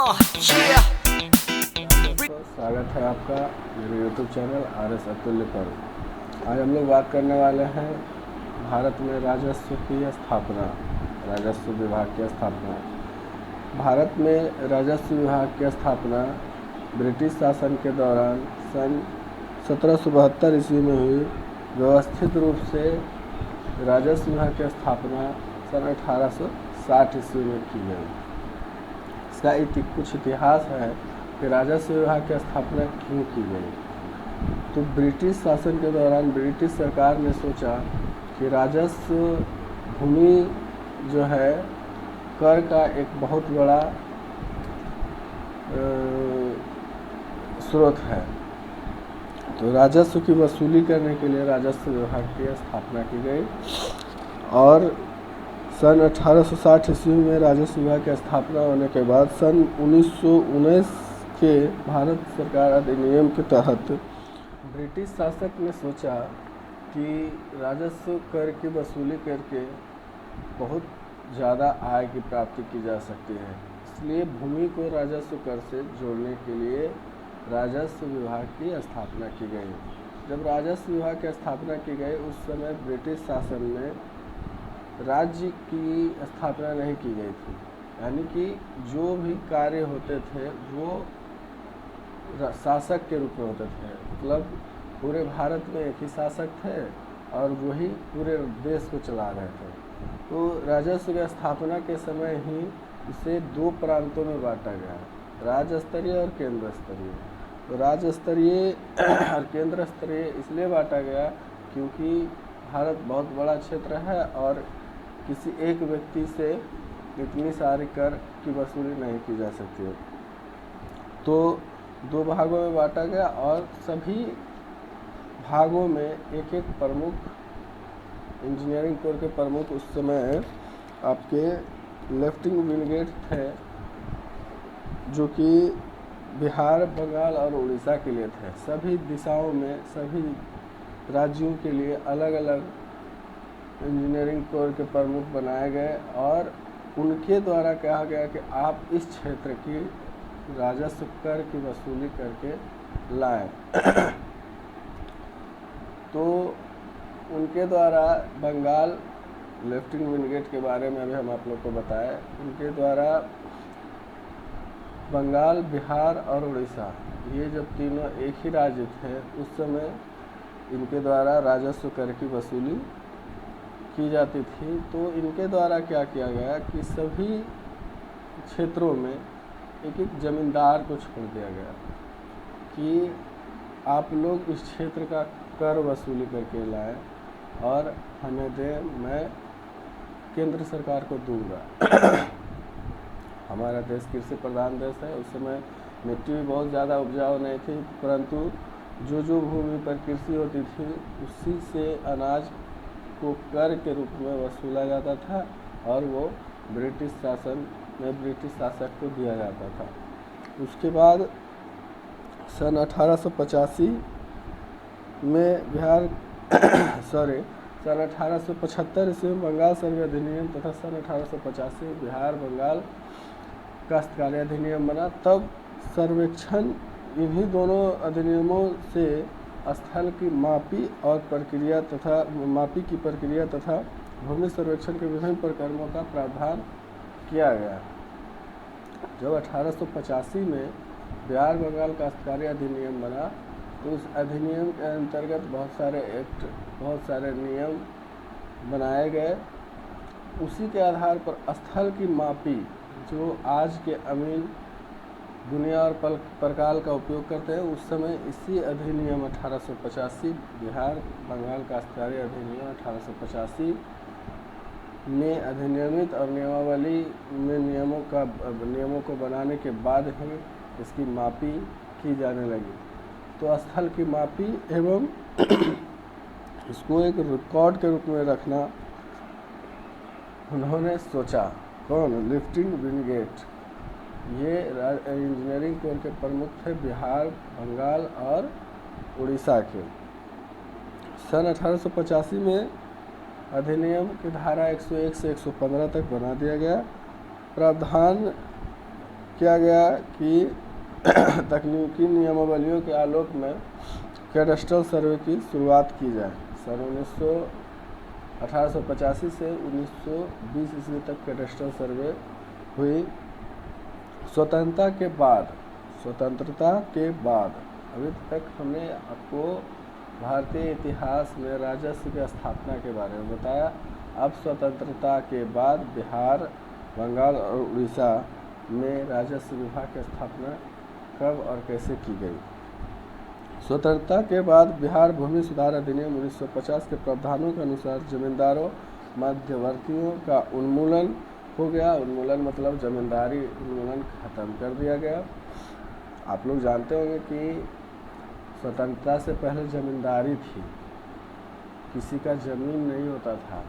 दोस्तों, स्वागत है आपका मेरे YouTube चैनल RS अतुल्य पर। आज हम लोग बात करने वाले हैं भारत में राजस्व की स्थापना, राजस्व विभाग की स्थापना। भारत में राजस्व विभाग की स्थापना ब्रिटिश शासन के दौरान सन 1772 ईस्वी में हुई। व्यवस्थित रूप से राजस्व विभाग की स्थापना सन 1860 ईस्वी में की गई। इसका कुछ इतिहास है कि राजस्व विभाग की स्थापना क्यों की गई। तो ब्रिटिश शासन के दौरान ब्रिटिश सरकार ने सोचा कि राजस्व भूमि जो है कर का एक बहुत बड़ा स्रोत है, तो राजस्व की वसूली करने के लिए राजस्व विभाग की स्थापना की गई। और सन 1860 ईस्वी में राजस्व विभाग की स्थापना होने के बाद सन 1919 के भारत सरकार अधिनियम के तहत ब्रिटिश शासक ने सोचा कि राजस्व कर की वसूली करके बहुत ज़्यादा आय की प्राप्ति की जा सकती है, इसलिए भूमि को राजस्व कर से जोड़ने के लिए राजस्व विभाग की स्थापना की गई। जब राजस्व विभाग की स्थापना की गई उस समय ब्रिटिश शासन में राज्य की स्थापना नहीं की गई थी, यानी कि जो भी कार्य होते थे वो शासक के रूप में होते थे। मतलब पूरे भारत में एक ही शासक थे और वही पूरे देश को चला रहे थे। तो राजस्व की स्थापना के समय ही इसे दो प्रांतों में बांटा गया, राज्य स्तरीय और केंद्र स्तरीय। तो राज्य स्तरीय और केंद्र स्तरीय इसलिए बांटा गया क्योंकि भारत बहुत बड़ा क्षेत्र है और किसी एक व्यक्ति से इतनी सारी कर की वसूली नहीं की जा सकती है। तो दो भागों में बांटा गया और सभी भागों में एक एक प्रमुख इंजीनियरिंग कोर के प्रमुख उस समय आपके लेफ्टिनेंट ब्रिगेड थे, जो कि बिहार, बंगाल और उड़ीसा के लिए थे। सभी दिशाओं में सभी राज्यों के लिए अलग अलग इंजीनियरिंग कोर के प्रमुख बनाए गए और उनके द्वारा कहा गया कि आप इस क्षेत्र की राजस्व कर की वसूली करके लाएं। तो उनके द्वारा बंगाल लेफ्टिनेंट ब्रिगेड के बारे में अभी हम आप लोग को बताएं। उनके द्वारा बंगाल, बिहार और उड़ीसा, ये जब तीनों एक ही राज्य थे उस समय इनके द्वारा राजस्व कर की वसूली की जाती थी। तो इनके द्वारा क्या किया गया कि सभी क्षेत्रों में एक एक ज़मींदार को छोड़ दिया गया कि आप लोग इस क्षेत्र का कर वसूली करके लाएं और हमें दें, मैं केंद्र सरकार को दूंगा। हमारा देश कृषि प्रधान देश है, उस समय मिट्टी भी बहुत ज़्यादा उपजाऊ नहीं थी, परंतु जो भूमि पर कृषि होती थी उसी से अनाज को कर के रूप में वसूला जाता था और वो ब्रिटिश शासन में ब्रिटिश शासक को दिया जाता था। उसके बाद सन 1885 में सन 1875 ईस्वी में बंगाल सर्वे अधिनियम तथा सन 1885 बिहार बंगाल काश्तकारी अधिनियम बना। तब सर्वेक्षण इन्हीं दोनों अधिनियमों से स्थल की मापी और प्रक्रिया तथा मापी की प्रक्रिया तथा भूमि सर्वेक्षण के विभिन्न प्रकरणों का प्रावधान किया गया। जब 1885 में बिहार बंगाल काश्तकारी अधिनियम बना तो उस अधिनियम के अंतर्गत बहुत सारे एक्ट, बहुत सारे नियम बनाए गए। उसी के आधार पर स्थल की मापी, जो आज के अमीन दुनिया और प्रकाल का उपयोग करते हैं, उस समय इसी अधिनियम 1885 बिहार बंगाल काश्तकारी अधिनियम 1885 में अधिनियमित और नियमावली में नियमों को बनाने के बाद ही इसकी मापी की जाने लगी। तो स्थल की मापी एवं इसको एक रिकॉर्ड के रूप में रखना उन्होंने सोचा। कौन? लेफ्टिनेंट ब्रिगेड, ये इंजीनियरिंग कोर के प्रमुख थे बिहार, बंगाल और उड़ीसा के। सन 1885 में अधिनियम की धारा 101 से 115 तक बना दिया गया। प्रावधान किया गया कि तकनीकी नियमावलियों के आलोक में कैडस्ट्रल सर्वे की शुरुआत की जाए। सन 1885 से 1920 ईस्वी तक कैडस्ट्रल सर्वे हुई। स्वतंत्रता के बाद अभी तक हमने आपको भारतीय इतिहास में राजस्व की स्थापना के बारे में बताया। अब स्वतंत्रता के बाद बिहार, बंगाल और उड़ीसा में राजस्व विभाग की स्थापना कब और कैसे की गई। स्वतंत्रता के बाद बिहार भूमि सुधार अधिनियम 1950 के प्रावधानों के अनुसार जमींदारों मध्यवर्तियों का उन्मूलन हो गया। उन्मूलन मतलब जमींदारी उन्मूलन खत्म कर दिया गया। आप लोग जानते होंगे कि स्वतंत्रता से पहले जमींदारी थी, किसी का ज़मीन नहीं होता था।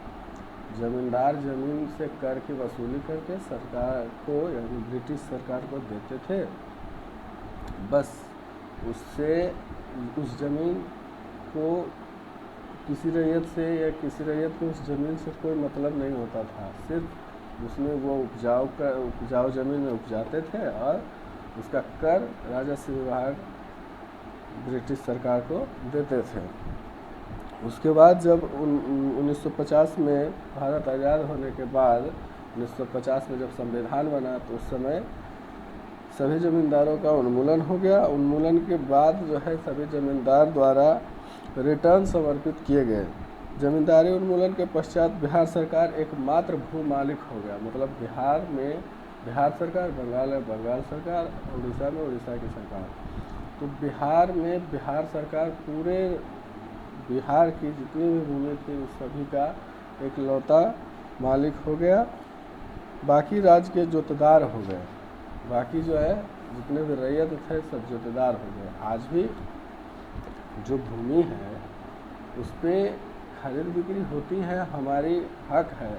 जमींदार ज़मीन से कर की वसूली करके सरकार को यानी ब्रिटिश सरकार को देते थे। बस उससे उस ज़मीन को किसी रैयत से या किसी रैयत को उस ज़मीन से कोई मतलब नहीं होता था। सिर्फ उसमें वो उपजाऊ ज़मीन में उपजाते थे और उसका कर राजस्व विभाग ब्रिटिश सरकार को देते थे। उसके बाद जब 1950 में भारत आज़ाद होने के बाद 1950 में जब संविधान बना तो उस समय सभी ज़मींदारों का उन्मूलन हो गया। उन्मूलन के बाद जो है सभी ज़मींदार द्वारा रिटर्न समर्पित किए गए। ज़मींदारी उन्मूलन के पश्चात बिहार सरकार एकमात्र भू मालिक हो गया। मतलब बिहार में बिहार सरकार, बंगाल में बंगाल सरकार, उड़ीसा में उड़ीसा की सरकार। तो बिहार में बिहार सरकार पूरे बिहार की जितनी भी भूमि थी उस सभी का एकलौता मालिक हो गया। बाकी राज्य के जोतदार हो गए। बाकी जो है जितने भी रैयत थे सब जोतदार हो गए। आज भी जो भूमि है उस पर खरीद बिक्री होती है, हमारी हक है।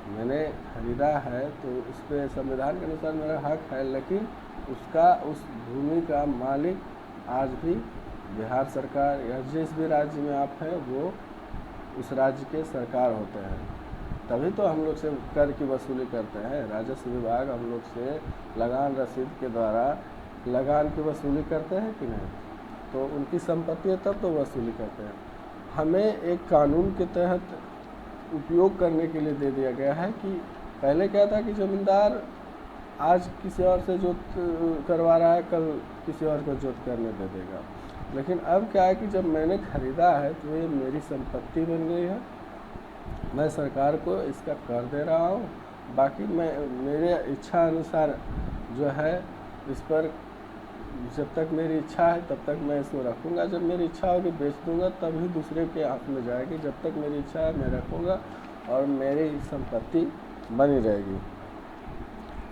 मैंने खरीदा है तो उस पर संविधान के अनुसार मेरा हक है, लेकिन उस भूमि का मालिक आज भी बिहार सरकार या जिस भी राज्य में आप हैं वो उस राज्य के सरकार होते हैं। तभी तो हम लोग से कर की वसूली करते हैं। राजस्व विभाग हम लोग से लगान रसीद के द्वारा लगान की वसूली करते हैं कि नहीं, तो उनकी संपत्ति है तब तो वसूली करते हैं। हमें एक कानून के तहत उपयोग करने के लिए दे दिया गया है कि पहले क्या था कि ज़मींदार आज किसी और से जोत करवा रहा है, कल किसी और को जोत करने दे देगा। लेकिन अब क्या है कि जब मैंने ख़रीदा है तो ये मेरी संपत्ति बन गई है, मैं सरकार को इसका कर दे रहा हूँ। बाकी मैं मेरे इच्छा अनुसार जो है इस पर जब तक मेरी इच्छा है तब तक मैं इसको रखूँगा। जब मेरी इच्छा होगी बेच दूँगा, तभी दूसरे के हाथ में जाएगी। जब तक मेरी इच्छा है मैं रखूँगा और मेरी संपत्ति बनी रहेगी।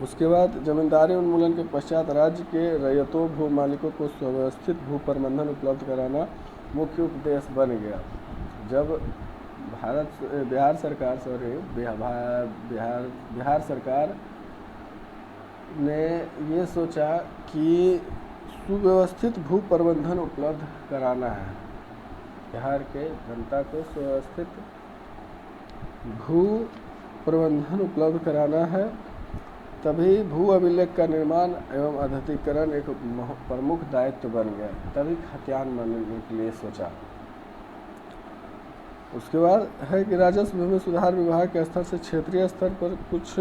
उसके बाद जमींदारी उन्मूलन के पश्चात राज्य के रैयतों भू मालिकों को सुव्यवस्थित भू प्रबंधन उपलब्ध कराना मुख्य उद्देश्य बन गया। जब बिहार सरकार ने ये सोचा कि सुव्यवस्थित भू प्रबंधन उपलब्ध कराना है, बिहार के जनता को सुव्यवस्थित भू प्रबंधन उपलब्ध कराना है, तभी भू अभिलेख का निर्माण एवं अद्यतीकरण एक प्रमुख दायित्व बन गया। तभी खतियान बनने के लिए सोचा। उसके बाद है कि राजस्व भूमि सुधार विभाग के स्तर से क्षेत्रीय स्तर पर कुछ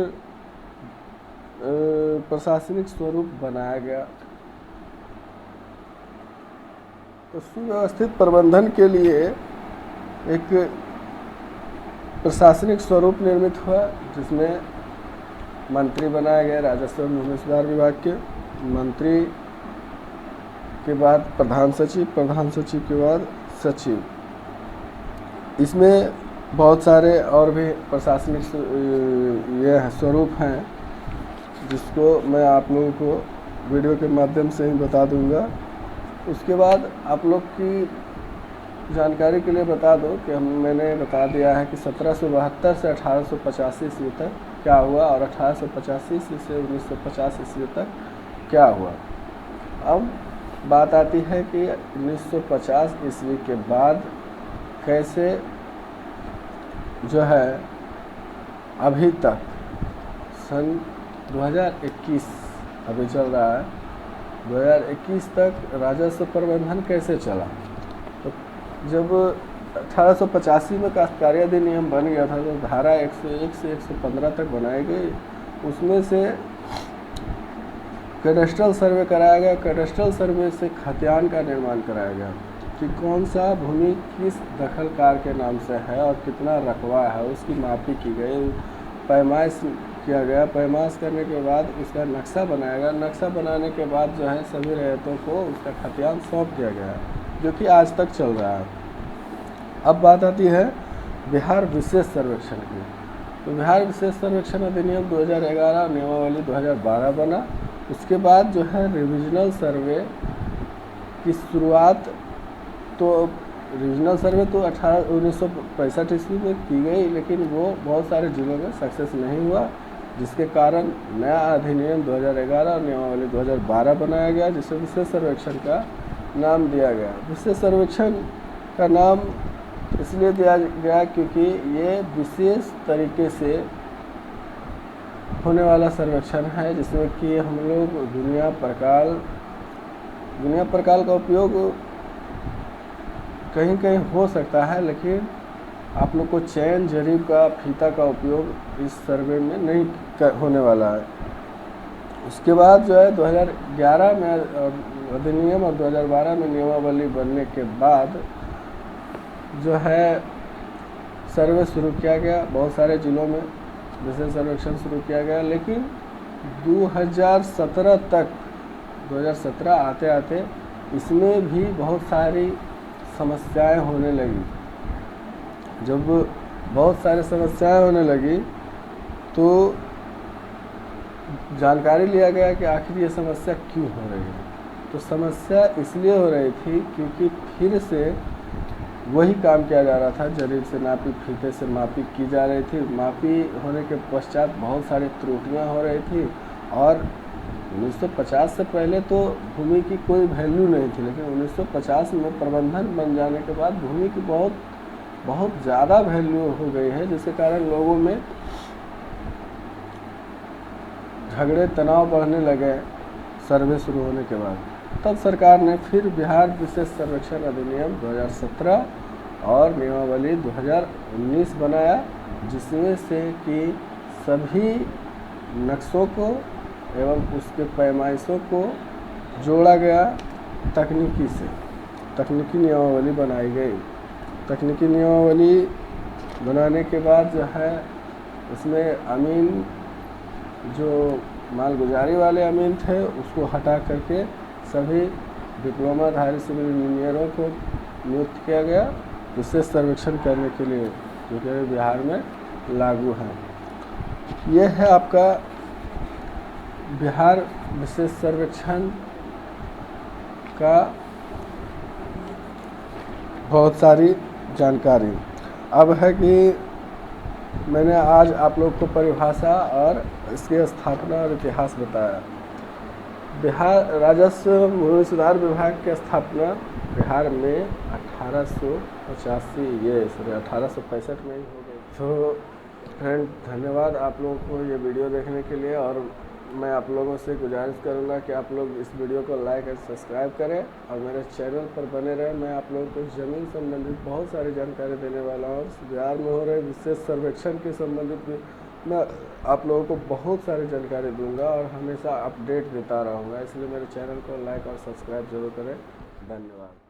प्रशासनिक स्वरूप बनाया गया। तो सुव्यवस्थित प्रबंधन के लिए एक प्रशासनिक स्वरूप निर्मित हुआ, जिसमें मंत्री बनाया गया राजस्व भूमि सुधार विभाग के। मंत्री के बाद प्रधान सचिव, प्रधान सचिव के बाद सचिव। इसमें बहुत सारे और भी प्रशासनिक ये स्वरूप हैं, जिसको मैं आप लोगों को वीडियो के माध्यम से ही बता दूंगा। उसके बाद आप लोग की जानकारी के लिए बता दो कि मैंने बता दिया है कि 1772 से 1885 ईस्वी तक क्या हुआ और 1885 से 1950 ईस्वी तक क्या हुआ। अब बात आती है कि 1950 ईस्वी के बाद कैसे जो है अभी तक सन 2021 अभी चल रहा है, 2021 तक राजस्व प्रबंधन कैसे चला। तो जब 1885 में काश्तकारी अधिनियम बन गया था तो धारा 101 से 115 तक बनाई गई। उसमें से कैडेस्ट्रल सर्वे कराया गया। कैडेस्ट्रल सर्वे से खतियान का निर्माण कराया गया कि कौन सा भूमि किस दखलकार के नाम से है और कितना रकबा है, उसकी मापी की गई, पैमाइश किया गया। पैमाइश करने के बाद उसका नक्शा बनाया गया। नक्शा बनाने के बाद जो है सभी रैयतों को उसका खतियान सौंप दिया गया, जो कि आज तक चल रहा है। अब बात आती है बिहार विशेष सर्वेक्षण की। तो बिहार विशेष सर्वेक्षण अधिनियम 2011 नियमावली 2012 बना। उसके बाद जो है रिविजनल सर्वे की शुरुआत, तो रीजनल सर्वे तो 1965 ईस्वी में की गई, लेकिन वो बहुत सारे ज़िलों में सक्सेस नहीं हुआ, जिसके कारण नया अधिनियम 2011 और नियमावली 2012 बनाया गया, जिसे विशेष सर्वेक्षण का नाम दिया गया। विशेष सर्वेक्षण का नाम इसलिए दिया गया क्योंकि ये विशेष तरीके से होने वाला सर्वेक्षण है, जिसमें कि हम लोग दुनिया प्रकाल का उपयोग कहीं कहीं हो सकता है, लेकिन आप लोग को चैन जरीब का फीता का उपयोग इस सर्वे में नहीं होने वाला है। उसके बाद जो है 2011 में अधिनियम और 2012 में नियमावली बनने के बाद जो है सर्वे शुरू किया गया। बहुत सारे ज़िलों में विशेष सर्वेक्षण शुरू किया गया, लेकिन 2017 आते आते इसमें भी बहुत सारी समस्याएं होने लगी। जब बहुत सारी समस्याएं होने लगी तो जानकारी लिया गया कि आखिर ये समस्या क्यों हो रही है। तो समस्या इसलिए हो रही थी क्योंकि फिर से वही काम किया जा रहा था, जरीब से नापी, फीते से मापी की जा रही थी। मापी होने के पश्चात बहुत सारी त्रुटियां हो रही थी, और 1950 से पहले तो भूमि की कोई वैल्यू नहीं थी, लेकिन 1950 में प्रबंधन बन जाने के बाद भूमि की बहुत ज़्यादा वैल्यू हो गई है, जिसके कारण लोगों में झगड़े तनाव बढ़ने लगे सर्वे शुरू होने के बाद। तब सरकार ने फिर बिहार विशेष सर्वेक्षण अधिनियम 2017 और नियमावली 2019 बनाया, जिसमें से कि सभी नक्शों को एवं उसके पैमाइशों को जोड़ा गया तकनीकी से। तकनीकी नियमावली बनाई गई। तकनीकी नियमावली बनाने के बाद जो है उसमें अमीन, जो मालगुजारी वाले अमीन थे, उसको हटा करके सभी डिप्लोमाधारी सिविल इंजीनियरों को नियुक्त किया गया विशेष सर्वेक्षण करने के लिए, जो कि बिहार में लागू है। यह है आपका बिहार विशेष सर्वेक्षण का बहुत सारी जानकारी। अब है कि मैंने आज आप लोग को परिभाषा और इसकी स्थापना और इतिहास बताया। बिहार राजस्व भूमि सुधार विभाग की स्थापना बिहार में 1865 में ही हो गई। तो फ्रेंड, धन्यवाद आप लोगों को ये वीडियो देखने के लिए, और मैं आप लोगों से गुजारिश करूंगा कि आप लोग इस वीडियो को लाइक और सब्सक्राइब करें और मेरे चैनल पर बने रहें। मैं आप लोगों को ज़मीन संबंधित बहुत सारी जानकारी देने वाला हूँ। बिहार में हो रहे विशेष सर्वेक्षण के संबंधित भी मैं आप लोगों को बहुत सारी जानकारी दूंगा और हमेशा अपडेट देता रहूँगा। इसलिए मेरे चैनल को लाइक और सब्सक्राइब जरूर करें। धन्यवाद।